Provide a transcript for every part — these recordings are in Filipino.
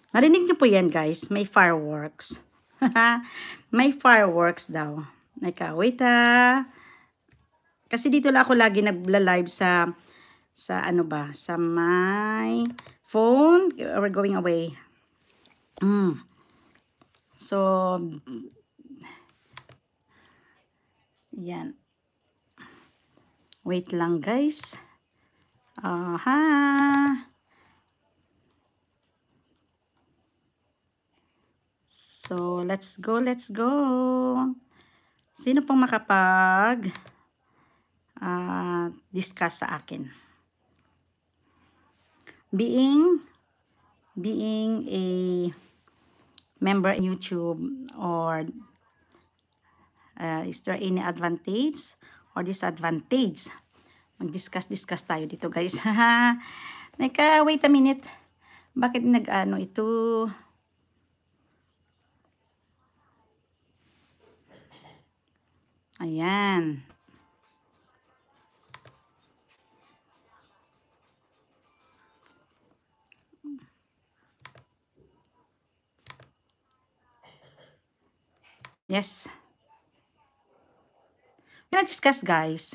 Narinig niyo po yan, guys? May fireworks. May fireworks daw. Wait kasi dito lang ako lagi nagla-live sa ano ba? Sa my phone. We're going away. So, yan. Wait lang, guys. Aha. So, let's go, let's go. Sino pong makapag discuss sa akin? Being a member in YouTube, or is there any advantage or disadvantage? Mag-discuss tayo dito, guys. Wait a minute. Bakit nag-ano ito? Ayan. Yes. Na-discuss, guys.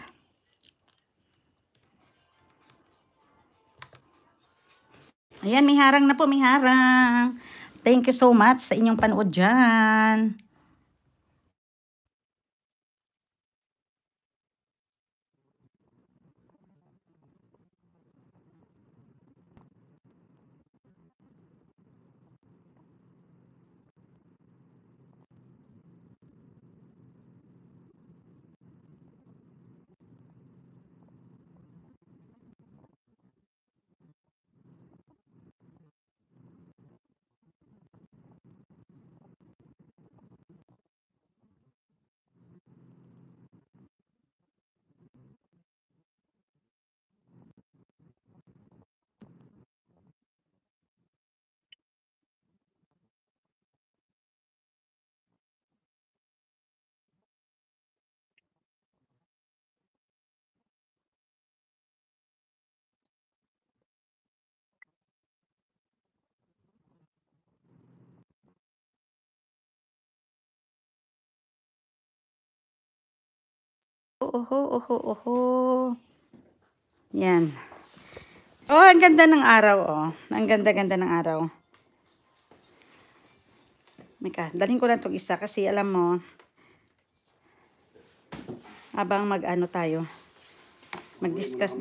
Ayan, may harang na po, may harang. Thank you so much sa inyong panood dyan. Oho. Yan. Oh, ang ganda ng araw, oh. Ang ganda-ganda ng araw. Dalhin ko lang itong isa kasi alam mo, habang mag-ano tayo, mag-discuss.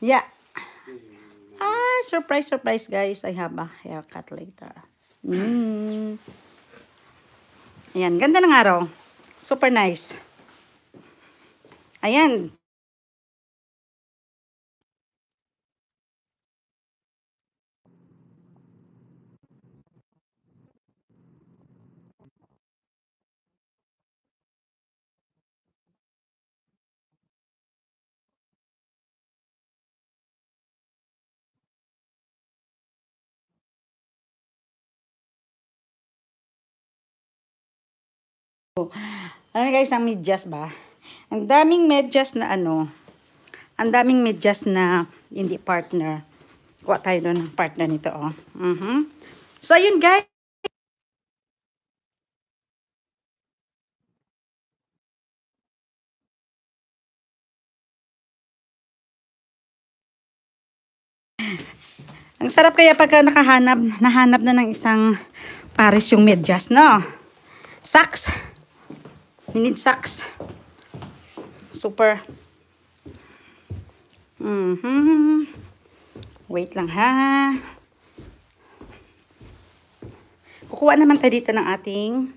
Yeah. Surprise, guys. I have a haircut later. Ayan, ganda ng araw. Super nice. Ayan. Alam guys, ang medyas ba? Ang daming medyas na ang daming medyas na hindi partner. Kuha tayo doon ng partner nito, oh. So, ayun guys. Ang sarap kaya pagka nahanap na ng isang pares yung medyas, no? Socks. You need socks. Super. Wait lang ha. Kukuha naman tayo dito ng ating